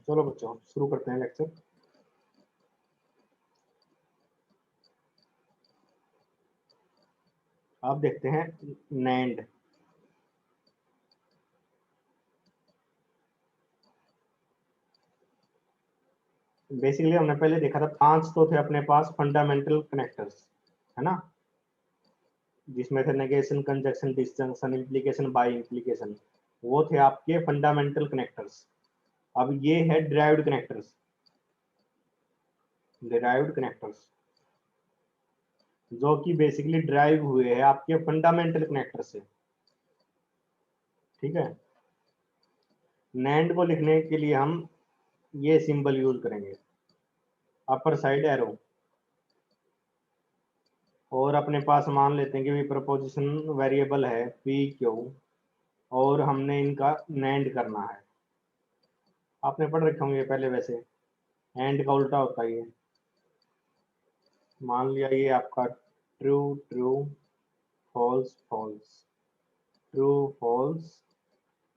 चलो बच्चों शुरू करते हैं लेक्चर। आप देखते हैं नैंड। बेसिकली हमने पहले देखा था 5 तो थे अपने पास फंडामेंटल कनेक्टर्स, है ना, जिसमें थे negation, conjunction, disjunction, implication, bi implication. वो थे आपके फंडामेंटल कनेक्टर्स। अब ये है डिराइव्ड कनेक्टर्स। डिराइव्ड कनेक्टर्स जो कि बेसिकली ड्राइव हुए हैं आपके फंडामेंटल कनेक्टर से। ठीक है। नैंड को लिखने के लिए हम ये सिंबल यूज करेंगे, अपर साइड एरो। और अपने पास मान लेते हैं कि भी प्रपोजिशन वेरिएबल है पी क्यू, और हमने इनका नैंड करना है। आपने पढ़ रखे होंगे पहले वैसे, एंड का उल्टा होता है ये। मान लिया ये आपका true true, false false, true false,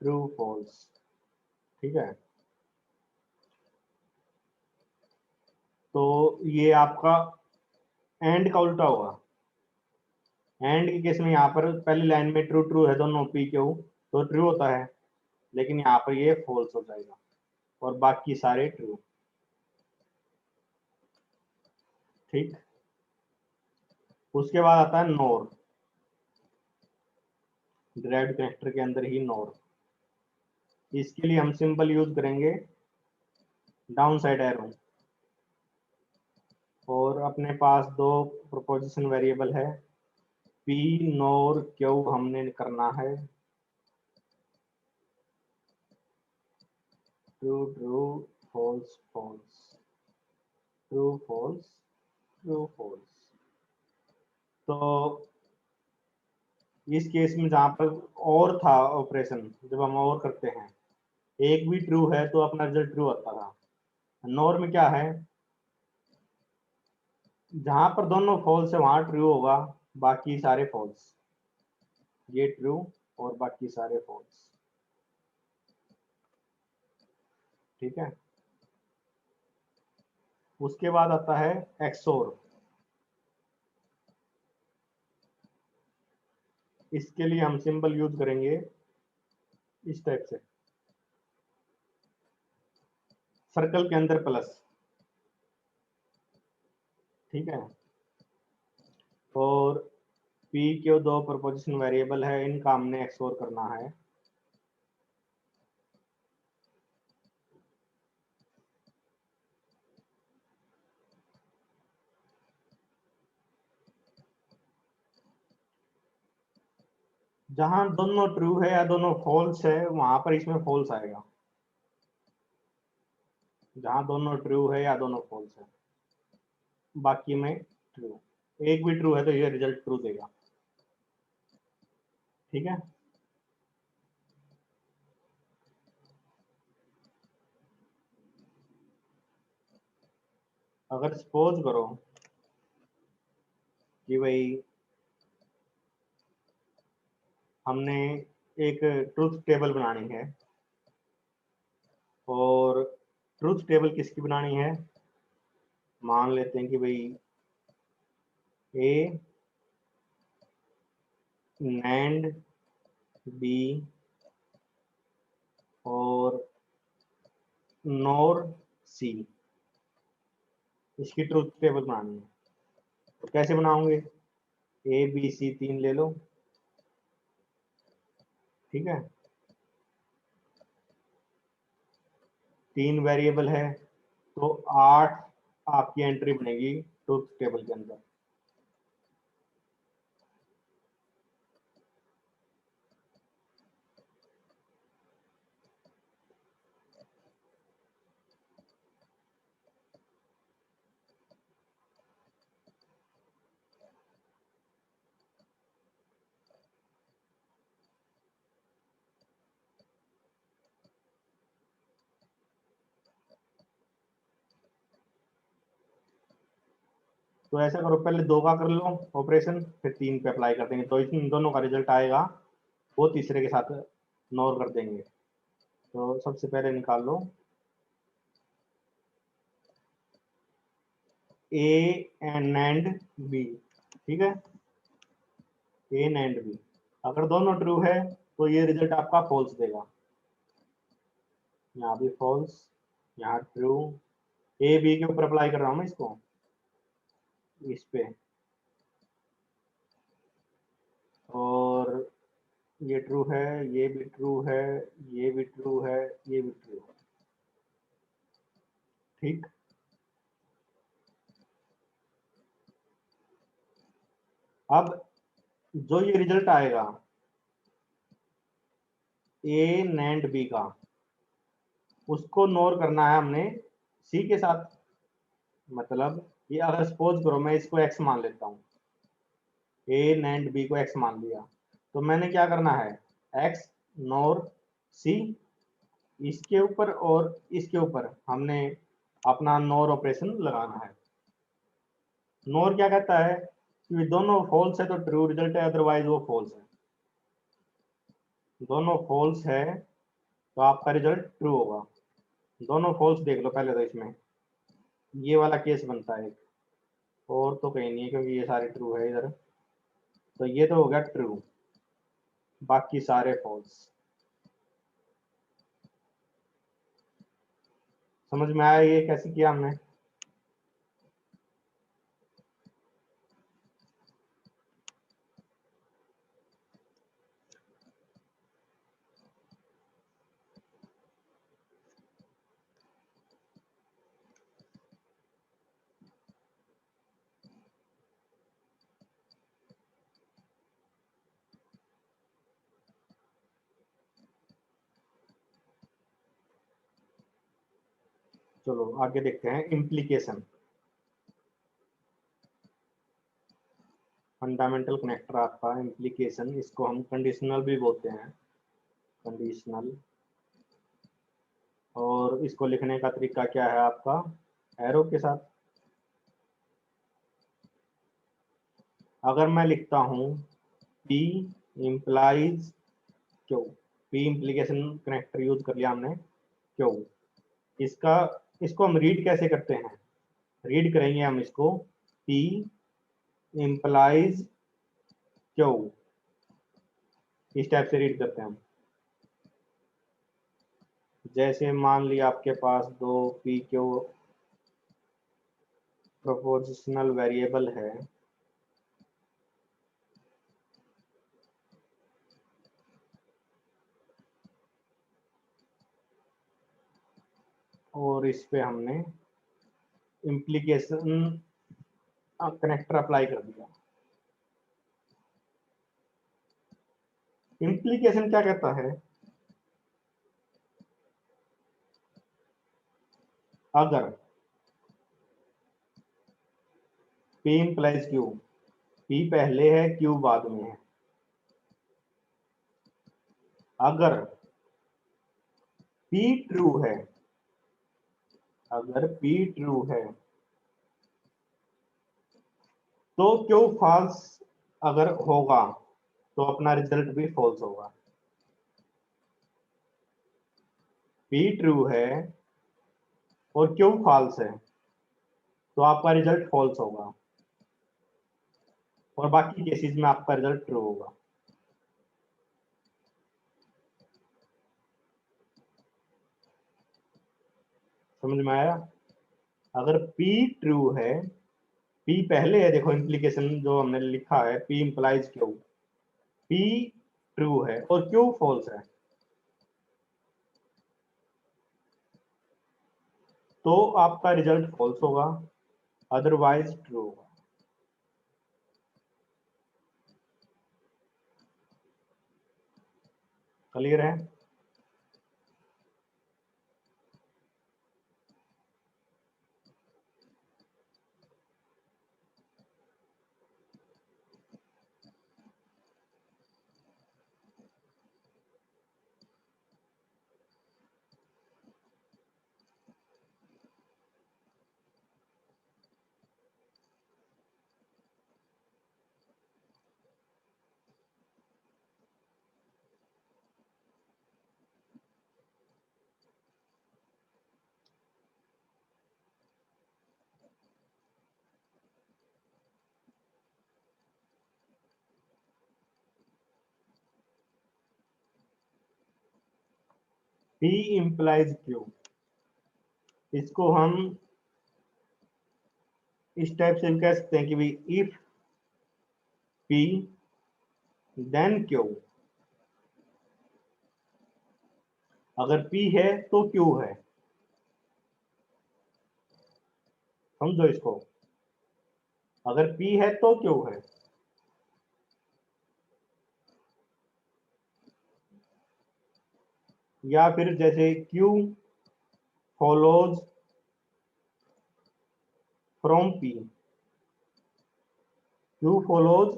true false. ठीक है। तो ये आपका एंड का उल्टा होगा। एंड के केस में यहाँ पर पहली लाइन में ट्रू ट्रू है दोनों पी क्यू, तो ट्रू होता है, लेकिन यहाँ पर ये फॉल्स हो जाएगा और बाकी सारे ट्रू। ठीक। उसके बाद आता है नोर। डिराइव्ड कनेक्टर के अंदर ही नोर। इसके लिए हम सिंपल यूज करेंगे डाउन साइड एरो। और अपने पास दो प्रोपोजिशन वेरिएबल है पी नोर क्यू, हमने करना है true true, false false, true false, true false. तो इस केस में जहां पर और था ऑपरेशन, जब हम और करते हैं एक भी ट्रू है तो अपना रिजल्ट ट्रू आता था। नॉर में क्या है, जहां पर दोनों फॉल्स है वहां ट्रू होगा, बाकी सारे फॉल्स। ये ट्रू और बाकी सारे फॉल्स। ठीक है। उसके बाद आता है एक्सोर। इसके लिए हम सिंबल यूज करेंगे इस टाइप से, सर्कल के अंदर प्लस। ठीक है। और पी के दो प्रपोजिशन वेरिएबल है, इनका हमने एक्सोर करना है। जहां दोनों ट्रू है या दोनों फॉल्स है वहां पर इसमें फॉल्स आएगा। जहां दोनों ट्रू है या दोनों फॉल्स है, बाकी में ट्रू। एक भी ट्रू है तो ये रिजल्ट ट्रू देगा। ठीक है। अगर सपोज करो कि भाई हमने एक ट्रूथ टेबल बनानी है, और ट्रूथ टेबल किसकी बनानी है, मान लेते हैं कि भाई ए नैंड बी और नॉर सी, इसकी ट्रूथ टेबल बनानी है। तो कैसे बनाओगे, ए बी सी तीन ले लो। ठीक है। तीन वेरिएबल है तो 8 आपकी एंट्री बनेगी ट्रूथ टेबल के अंदर। तो ऐसा करो, पहले दो का कर लो ऑपरेशन, फिर तीन पे अप्लाई कर देंगे, तो इन दोनों का रिजल्ट आएगा, वो तीसरे के साथ नॉर कर देंगे। तो सबसे पहले निकाल लो ए एंड बी, ठीक है, ए एंड बी। अगर दोनों ट्रू है तो ये रिजल्ट आपका फॉल्स देगा। यहाँ भी फॉल्स, यहाँ ट्रू। ए बी के ऊपर अप्लाई कर रहा हूँ मैं इसको, इस पे, और ये ट्रू है, ये भी ट्रू है, ये भी ट्रू है, ये भी ट्रू है, ठीक। अब जो ये रिजल्ट आएगा ए एंड बी का, उसको नोर करना है हमने सी के साथ। मतलब ये अगर सपोज करो मैं इसको एक्स मान लेता हूँ, ए एंड बी को एक्स मान लिया, तो मैंने क्या करना है, एक्स नोर सी, इसके ऊपर और इसके ऊपर हमने अपना नोर ऑपरेशन लगाना है। नोर क्या कहता है कि दोनों फॉल्स है तो ट्रू रिजल्ट है, अदरवाइज वो फॉल्स है। दोनों फॉल्स है तो आपका रिजल्ट ट्रू होगा। दोनों फॉल्स देख लो पहले तो, इसमें ये वाला केस बनता है एक, और तो कहीं नहीं है क्योंकि ये सारे ट्रू है इधर, तो ये तो हो गया ट्रू, बाकी सारे फॉल्स। समझ में आया ये कैसे किया हमने? चलो आगे देखते हैं इम्प्लीकेशन। फंडामेंटल कनेक्टर आपका इम्प्लीकेशन, इसको हम कंडीशनल भी बोलते हैं, कंडीशनल। और इसको लिखने का तरीका क्या है आपका, एरो के साथ। अगर मैं लिखता हूं P implies Q, P implication connector use कर लिया हमने, क्यू, इसका, इसको हम रीड कैसे करते हैं, रीड करेंगे हम इसको P इम्प्लाइज क्यू, इस टाइप से रीड करते हैं हम। जैसे मान लिया आपके पास दो पी क्यू प्रोपोर्शनल वेरिएबल है, और इस पे हमने इम्प्लीकेशन कनेक्टर अप्लाई कर दिया। इम्प्लीकेशन क्या कहता है, अगर P इम्प्लाइज Q, P पहले है Q बाद में है, अगर P ट्रू है, अगर P ट्रू है तो Q फॉल्स अगर होगा तो अपना रिजल्ट भी फॉल्स होगा। P ट्रू है और Q फॉल्स है तो आपका रिजल्ट फॉल्स होगा, और बाकी केसेस में आपका रिजल्ट ट्रू होगा। समझ में आया? अगर P ट्रू है, P पहले है, देखो इम्प्लीकेशन जो हमने लिखा है P implies Q, P true है और Q फॉल्स है, तो आपका रिजल्ट फॉल्स होगा, अदरवाइज ट्रू होगा। क्लियर है? P implies Q, इसको हम इस टाइप से भी कह सकते हैं कि भाई इफ P देन Q, अगर P है तो Q है। समझो इसको, अगर P है तो Q है। या फिर जैसे Q follows from P, Q follows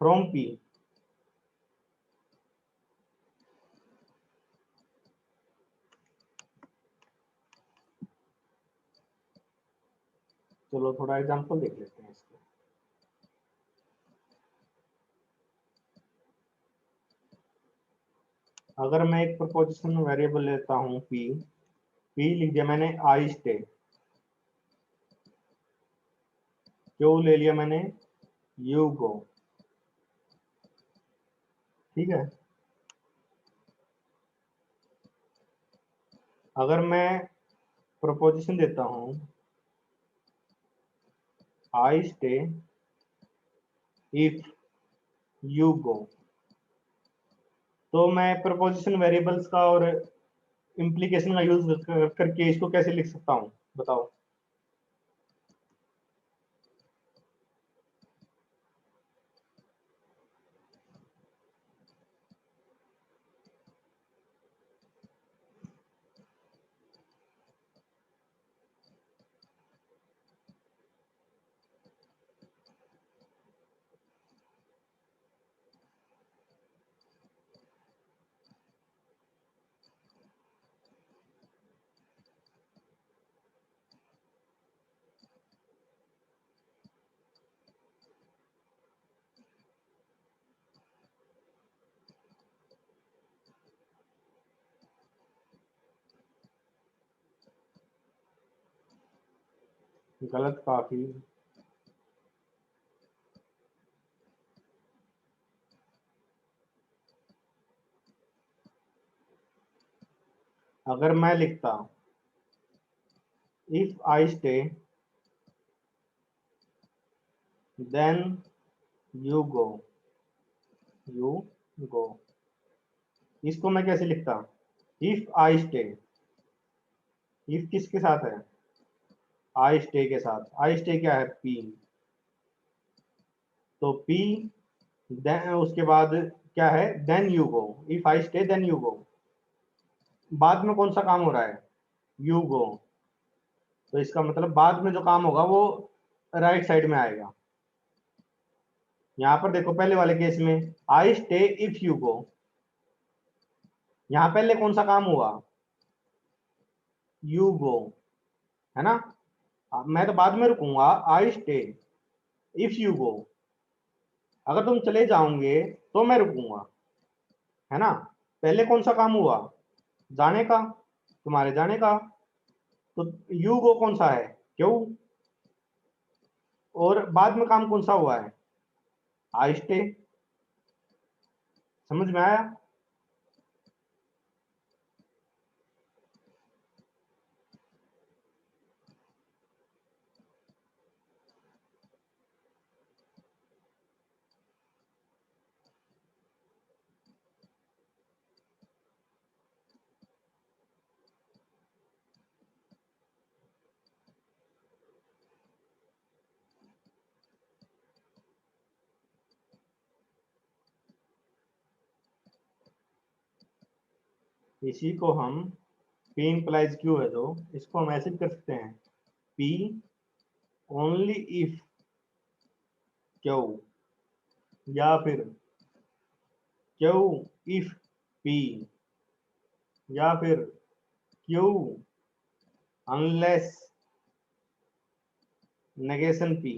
from P। चलो थोड़ा एग्जांपल देख लेते हैं इसके। अगर मैं एक प्रपोजिशन वेरिएबल लेता हूं P लिख दिया मैंने, आई स्टे, क्यू ले लिया मैंने, यू गो, ठीक है। अगर मैं प्रपोजिशन देता हूं I stay if you go, तो मैं प्रपोजिशन वेरिएबल्स का और इम्प्लीकेशन का यूज करके इसको कैसे लिख सकता हूं, बताओ। गलत काफी। अगर मैं लिखता if I stay then you go, you go, इसको मैं कैसे लिखता, इफ आई स्टे, इफ किसके साथ है, आई स्टे के साथ। आई स्टे क्या है, पी, तो पी देन उसके बाद क्या है, then you go, if I stay then you go, बाद में कौन सा काम हो रहा है, यू गो, तो इसका मतलब बाद में जो काम होगा वो राइट साइड में आएगा। यहां पर देखो पहले वाले केस में I stay if you go, यहां पहले कौन सा काम हुआ, यू गो, है ना। अब मैं तो बाद में रुकूंगा, I stay if you go, अगर तुम चले जाओगे तो मैं रुकूंगा, है ना। पहले कौन सा काम हुआ, जाने का, तुम्हारे जाने का, तो यू गो कौन सा है, क्यों, और बाद में काम कौन सा हुआ है, आई स्टे। समझ में आया। इसी को हम P implies Q है, तो इसको हम ऐसे भी कर सकते हैं, P ओनली इफ Q, या फिर Q इफ P, या फिर Q अनलेस नेगेशन P।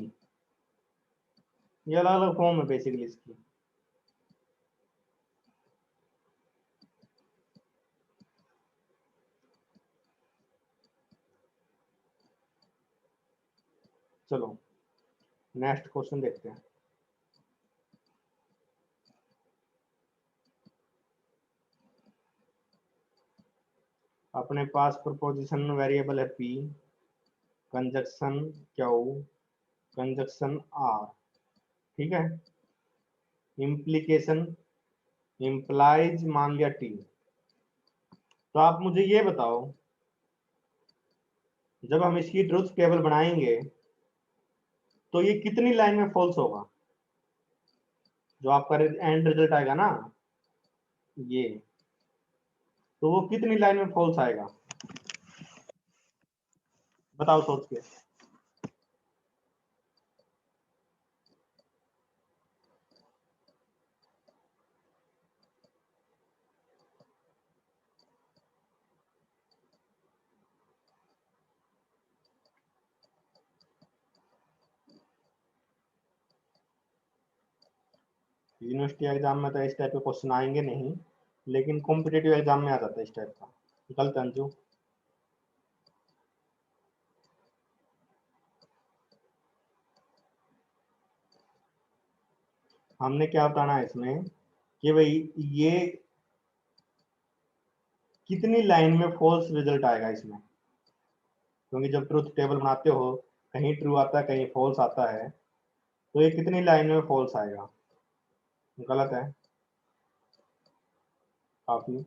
ये अलग अलग फॉर्म है बेसिकली इसकी। चलो नेक्स्ट क्वेश्चन देखते हैं। अपने पास प्रोपोजिशन वेरिएबल है p, conjunction q, conjunction r, ठीक है। इम्प्लीकेशन इम्प्लाइज मान लिया t। तो आप मुझे ये बताओ, जब हम इसकी ट्रुथ टेबल बनाएंगे तो ये कितनी लाइन में फॉल्स होगा? जो आपका एंड रिजल्ट आएगा ना, ये, तो वो कितनी लाइन में फॉल्स आएगा? बताओ सोच के। यूनिवर्सिटी एग्जाम में तो इस टाइप के क्वेश्चन आएंगे नहीं, लेकिन कॉम्पिटेटिव एग्जाम में आ जाता है इस टाइप का। गलत अंजू। हमने क्या बताना है इसमें कि भाई ये कितनी लाइन में फॉल्स रिजल्ट आएगा इसमें, क्योंकि जब ट्रुथ टेबल बनाते हो कहीं ट्रू आता है कहीं फॉल्स आता है, तो ये कितनी लाइन में फॉल्स आएगा? गलत है काफी।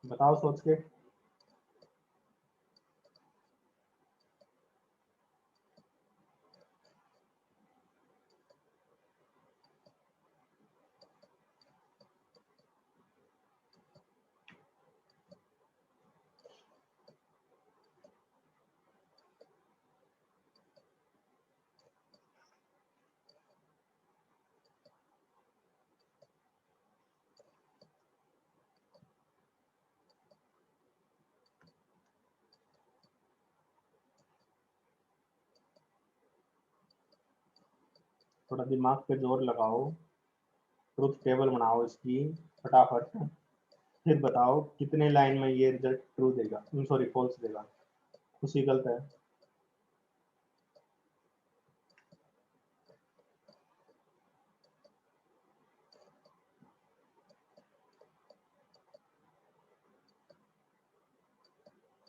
बताओ सोच के। थोड़ा दिमाग पे जोर लगाओ, ट्रुथ टेबल बनाओ इसकी फटाफट, फिर बताओ कितने लाइन में ये रिजल्ट ट्रू देगा, सॉरी फॉल्स देगा। खुशी गलत है।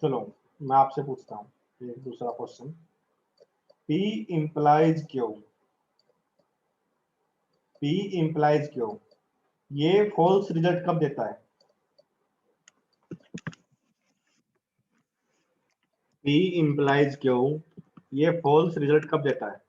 चलो मैं आपसे पूछता हूँ एक दूसरा question. P implies Q, P implies Q, ये फॉल्स रिजल्ट कब देता है? P implies Q, ये फॉल्स रिजल्ट कब देता है?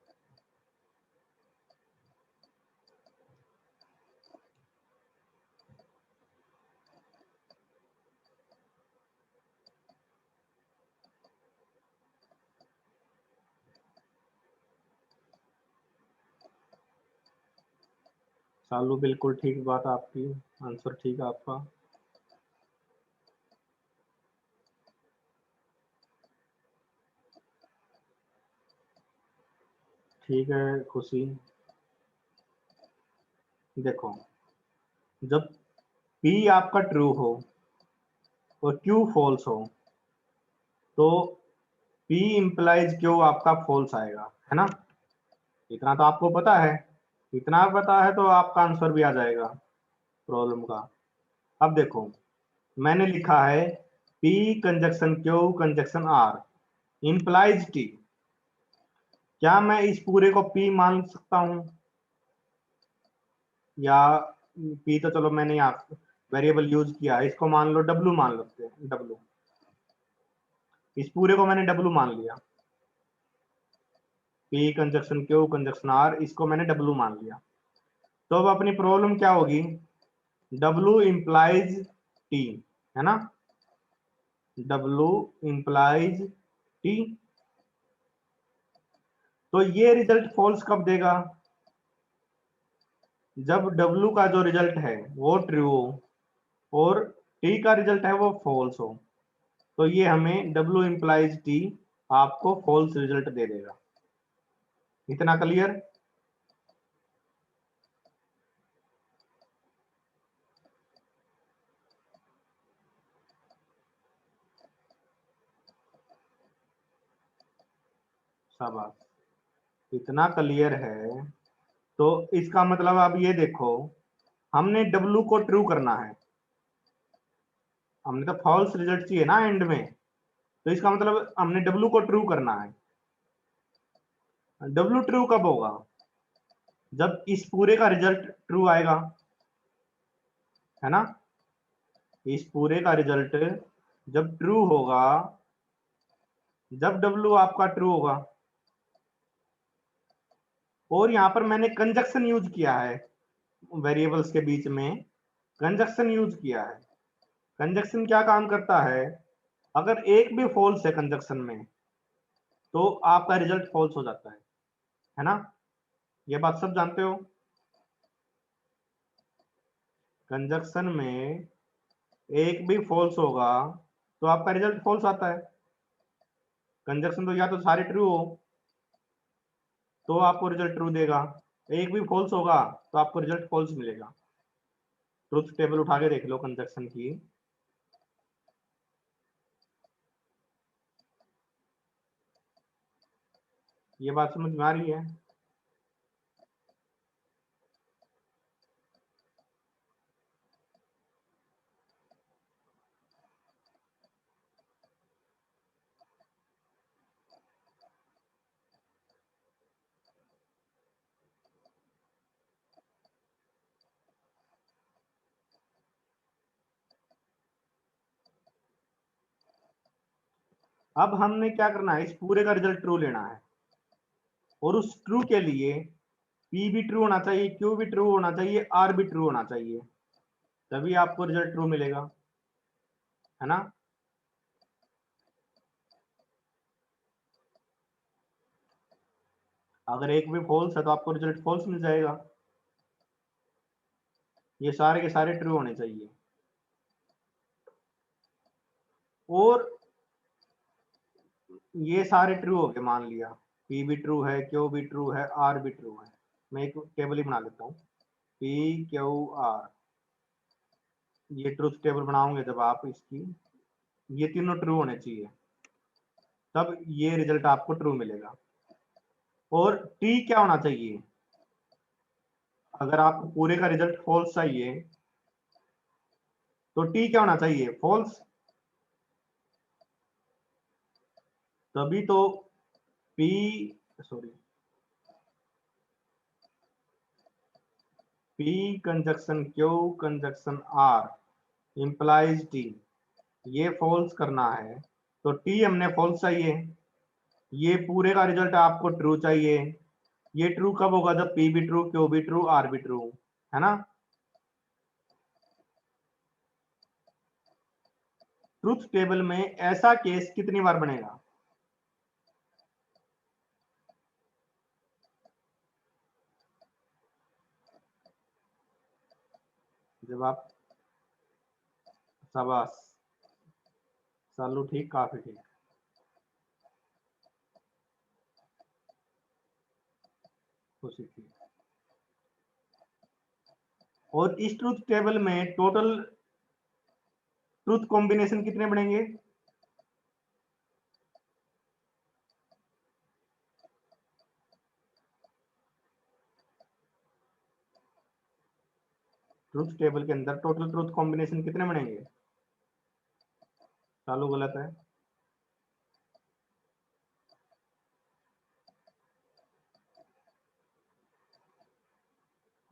चालू बिल्कुल ठीक बात आपकी, आंसर ठीक है आपका। ठीक है खुशी। देखो, जब P आपका ट्रू हो और Q फॉल्स हो, तो P implies Q आपका फॉल्स आएगा, है ना? इतना तो आपको पता है, इतना पता है तो आपका आंसर भी आ जाएगा प्रॉब्लम का। अब देखो, मैंने लिखा है P conjunction Q conjunction R implies T। क्या मैं इस पूरे को P मान सकता हूं, या P तो चलो मैंने यहाँ वेरिएबल यूज किया है, इसको मान लो W मान लेते हैं, W, इस पूरे को मैंने W मान लिया। P conjunction Q conjunction R, इसको मैंने W मान लिया। तो अब अपनी प्रॉब्लम क्या होगी? W implies T, है ना? W implies T। तो ये रिजल्ट फॉल्स कब देगा? जब W का जो रिजल्ट है वो ट्रू हो और T का रिजल्ट है वो फॉल्स हो। तो ये हमें W इम्प्लाइज T आपको फॉल्स रिजल्ट दे देगा। इतना क्लियर? शाबाश, इतना क्लियर है। तो इसका मतलब अब ये देखो, हमने W को ट्रू करना है, हमने तो फॉल्स रिजल्ट चाहिए ना एंड में, तो इसका मतलब हमने W को ट्रू करना है। W ट्रू कब होगा? जब इस पूरे का रिजल्ट ट्रू आएगा, है ना? इस पूरे का रिजल्ट जब ट्रू होगा, जब W आपका ट्रू होगा। और यहां पर मैंने कंजक्शन यूज किया है, वेरिएबल्स के बीच में कंजक्शन यूज किया है। कंजक्शन क्या काम करता है? अगर एक भी फॉल्स है कंजक्शन में, तो आपका रिजल्ट फॉल्स हो जाता है ना? ये बात सब जानते हो। कंजक्शन में एक भी फॉल्स होगा तो आपका रिजल्ट फॉल्स आता है। कंजक्शन तो या तो सारे ट्रू हो तो आपको रिजल्ट ट्रू देगा, एक भी फॉल्स होगा तो आपको रिजल्ट फॉल्स मिलेगा। ट्रुथ टेबल उठा के देख लो कंजक्शन की। ये बात समझ में आ रही है? अब हमने क्या करना है, इस पूरे का रिजल्ट ट्रू लेना है, और उस ट्रू के लिए P भी ट्रू होना चाहिए, Q भी ट्रू होना चाहिए, R भी ट्रू होना चाहिए, तभी आपको रिजल्ट ट्रू मिलेगा, है ना? अगर एक भी फॉल्स है तो आपको रिजल्ट फॉल्स मिल जाएगा। ये सारे के सारे ट्रू होने चाहिए। और ये सारे ट्रू हो गए, मान लिया P भी ट्रू है, Q भी ट्रू है, R भी ट्रू है। मैं एक टेबल ही बना लेता हूँ, P Q R। ये ट्रूथ टेबल बनाओगे जब आप इसकी, ये तीनों ट्रू होने चाहिए, तब ये रिजल्ट आपको ट्रू मिलेगा। और T क्या होना चाहिए? अगर आपको पूरे का रिजल्ट फॉल्स चाहिए तो T क्या होना चाहिए? फॉल्स। तभी तो P, sorry, P conjunction Q conjunction R implies T, ये फॉल्स करना है तो T हमने फॉल्स चाहिए, ये पूरे का रिजल्ट आपको ट्रू चाहिए। ये ट्रू कब होगा? जब P भी ट्रू, Q भी ट्रू, R भी ट्रू, है ना? ट्रूथ टेबल में ऐसा केस कितनी बार बनेगा? जब आप, शाबाश, सालू ठीक, काफी ठीक, खुशी थी। और इस ट्रूथ टेबल में टोटल ट्रूथ कॉम्बिनेशन कितने बनेंगे? ट्रूथ टेबल के अंदर टोटल ट्रूथ कॉम्बिनेशन कितने बनेंगे? चालू गलत है,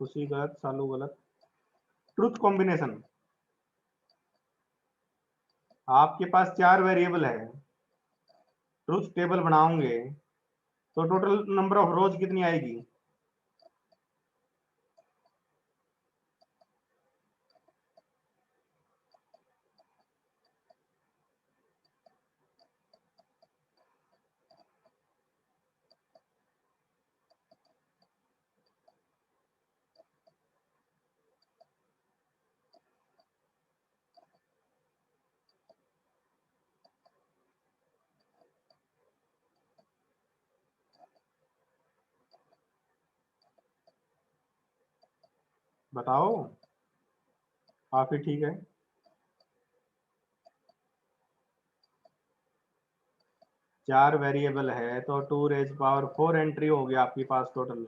खुशी गलत, चालू गलत। ट्रूथ कॉम्बिनेशन, आपके पास चार वेरिएबल है, ट्रूथ टेबल बनाओगे तो टोटल नंबर ऑफ रोज कितनी आएगी? बताओ, काफी ठीक है। चार वेरिएबल है तो 2 रेज़ पावर 4 एंट्री होगी आपके पास टोटल,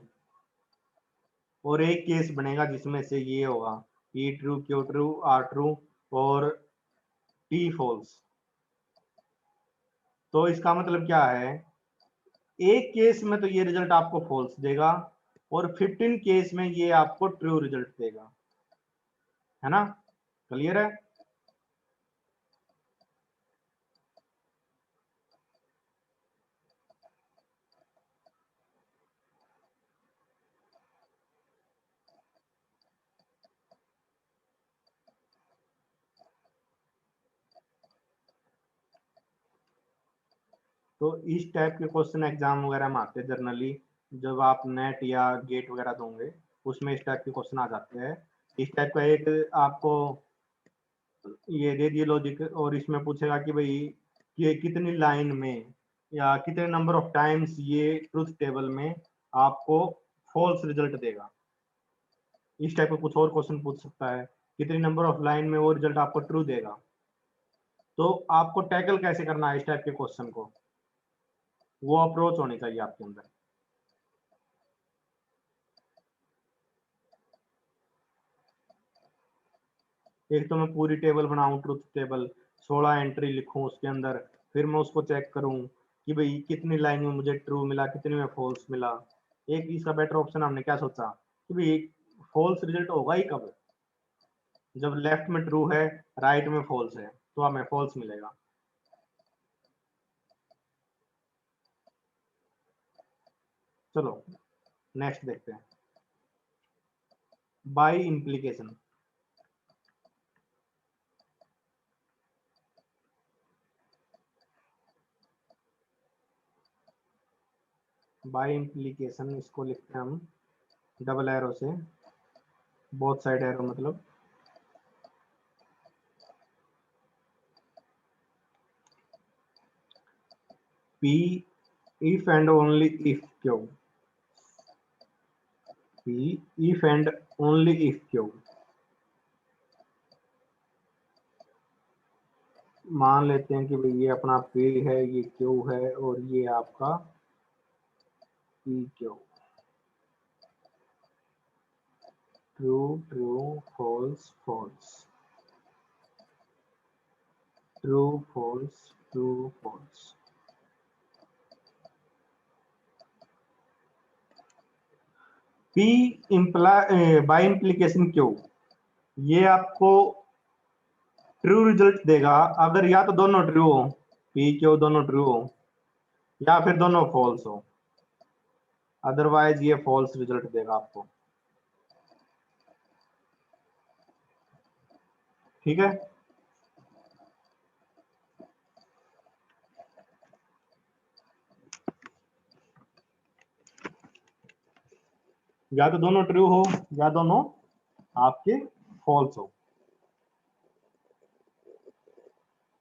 और एक केस बनेगा जिसमें से ये होगा E true, Q true, R true और टी फॉल्स। तो इसका मतलब क्या है, एक केस में तो ये रिजल्ट आपको फॉल्स देगा और 15 केस में ये आपको ट्रू रिजल्ट देगा, है ना? क्लियर है? तो इस टाइप के क्वेश्चन एग्जाम वगैरह में आते हैं जनरली, जब आप नेट या गेट वगैरह दोगे उसमें इस टाइप के क्वेश्चन आ जाते हैं। इस टाइप का एक आपको ये दे दिए लॉजिक, और इसमें पूछेगा कि भाई ये कितनी लाइन में या कितने नंबर ऑफ टाइम्स ये ट्रुथ टेबल में आपको फॉल्स रिजल्ट देगा। इस टाइप का कुछ और क्वेश्चन पूछ सकता है, कितनी नंबर ऑफ लाइन में वो रिजल्ट आपको ट्रू देगा। तो आपको टैकल कैसे करना है इस टाइप के क्वेश्चन को, वो अप्रोच होनी चाहिए आपके अंदर। एक तो मैं पूरी टेबल बनाऊं, ट्रुथ टेबल 16 एंट्री लिखूं उसके अंदर, फिर मैं उसको चेक करूं कि भाई कितनी लाइन में मुझे ट्रू मिला, कितनी में फॉल्स मिला। एक इसका बेटर ऑप्शन हमने क्या सोचा कि भाई फॉल्स रिजल्ट होगा ही कब, जब लेफ्ट में ट्रू है राइट में फॉल्स है तो हमें फॉल्स मिलेगा। चलो नेक्स्ट देखते हैं, बाय इम्प्लीकेशन। बाय इम्प्लीकेशन इसको लिखते हैं हम डबल एरो से, बोथ साइड एरो मतलब। P if and only if क्यों, P if and only if क्यों। मान लेते हैं कि भाई ये अपना P है, ये Q है और ये आपका P Q। True true, false false, true false, true false. P imply bi implication Q, ये आपको ट्रू रिजल्ट देगा अगर या तो दोनों ट्रू हो, P Q दोनों ट्रू हो, या फिर दोनों फॉल्स हो, अदरवाइज ये फॉल्स रिजल्ट देगा आपको। ठीक है, या तो दोनों ट्रू हो या दोनों आपके फॉल्स हो,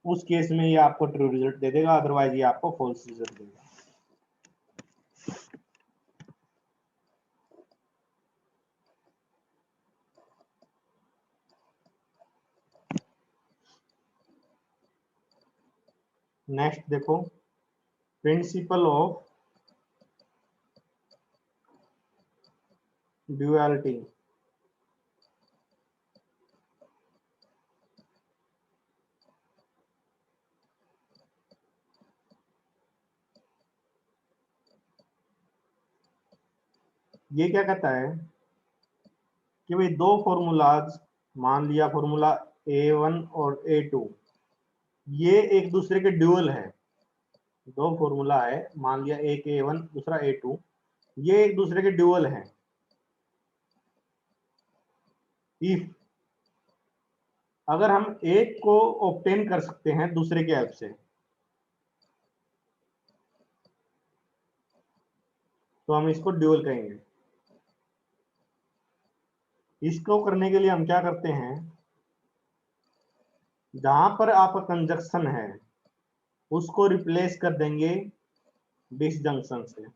उस केस में ये आपको ट्रू रिजल्ट दे देगा, अदरवाइज ये आपको फॉल्स रिजल्ट देगा। नेक्स्ट देखो, प्रिंसिपल ऑफ ड्यूअलिटी। ये क्या कहता है कि भाई दो फॉर्मूलाज, मान लिया फॉर्मूला A1 और A2, ये एक दूसरे के ड्यूअल है। दो फॉर्मूला है, मान लिया एक A1 दूसरा A2, ये एक दूसरे के ड्यूअल है। इफ अगर हम एक को ऑब्टेन कर सकते हैं दूसरे के हेल्प से, तो हम इसको ड्यूअल कहेंगे। इसको करने के लिए हम क्या करते हैं, जहां पर आपका कंजक्शन है उसको रिप्लेस कर देंगे डिसजंक्शन से।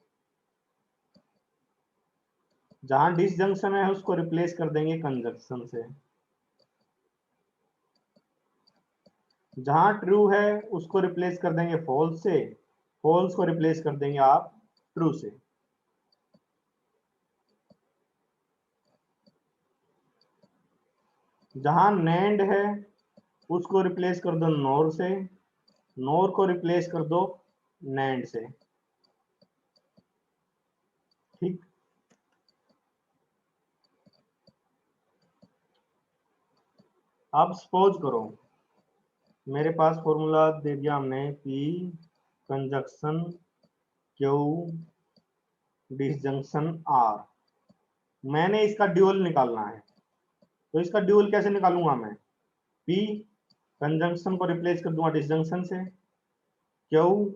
जहां डिसजंक्शन है उसको रिप्लेस कर देंगे कंजंक्शन से, जहां ट्रू है उसको रिप्लेस कर देंगे फॉल्स से, फॉल्स को रिप्लेस कर देंगे आप ट्रू से। जहां नैंड है उसको रिप्लेस कर दो नोर से, नोर को रिप्लेस कर दो नैंड से। ठीक, अब सपोज करो मेरे पास फॉर्मूला दे दिया हमने P conjunction Q disjunction R, मैंने इसका ड्यूल निकालना है। तो इसका ड्यूल कैसे निकालूंगा मैं? पी कंजंक्शन को रिप्लेस कर दूंगा डिसजंक्शन से, क्यू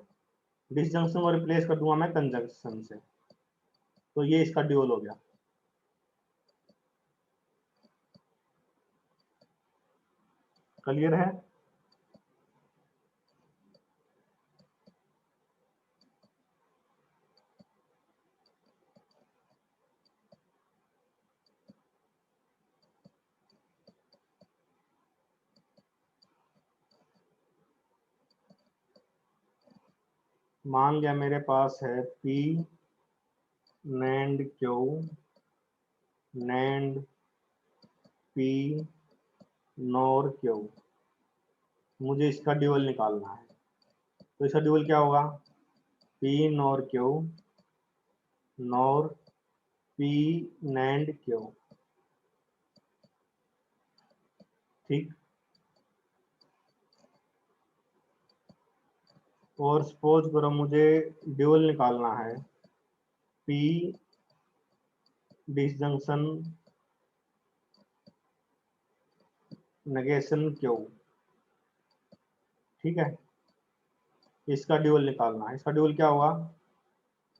डिसजंक्शन को रिप्लेस कर दूंगा मैं कंजंक्शन से, तो ये इसका ड्यूल हो गया। क्लियर है? मान लिया मेरे पास है P NAND Q NAND P nor Q, मुझे इसका ड्यूल निकालना है। तो इसका ड्यूल क्या होगा? P nor Q nor P NAND Q. ठीक, और सपोज करो मुझे ड्यूल निकालना है पी डिसजंक्शन नेगेशन क्यू। ठीक है, इसका ड्यूल निकालना है। इसका ड्यूल क्या होगा?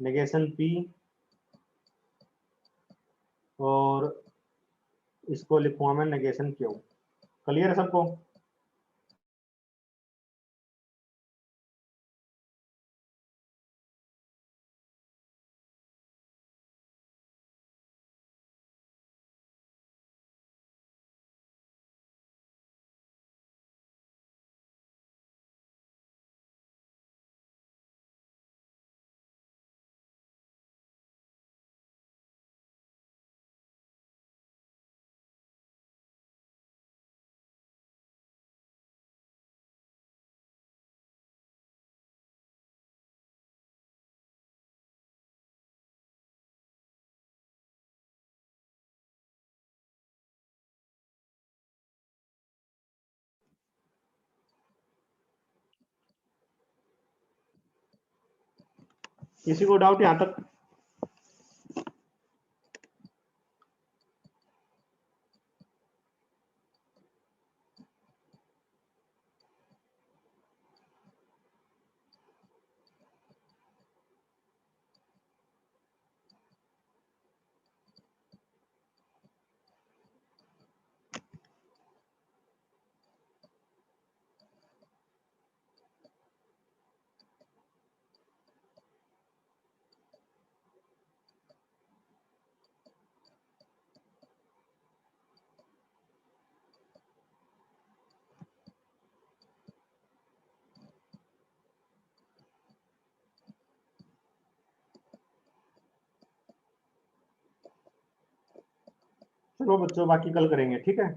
नेगेशन पी और इसको लिखूंगा मैं नेगेशन क्यू। क्लियर है सबको? किसी को डाउट यहाँ तक? चलो बच्चों, बाकी कल करेंगे, ठीक है।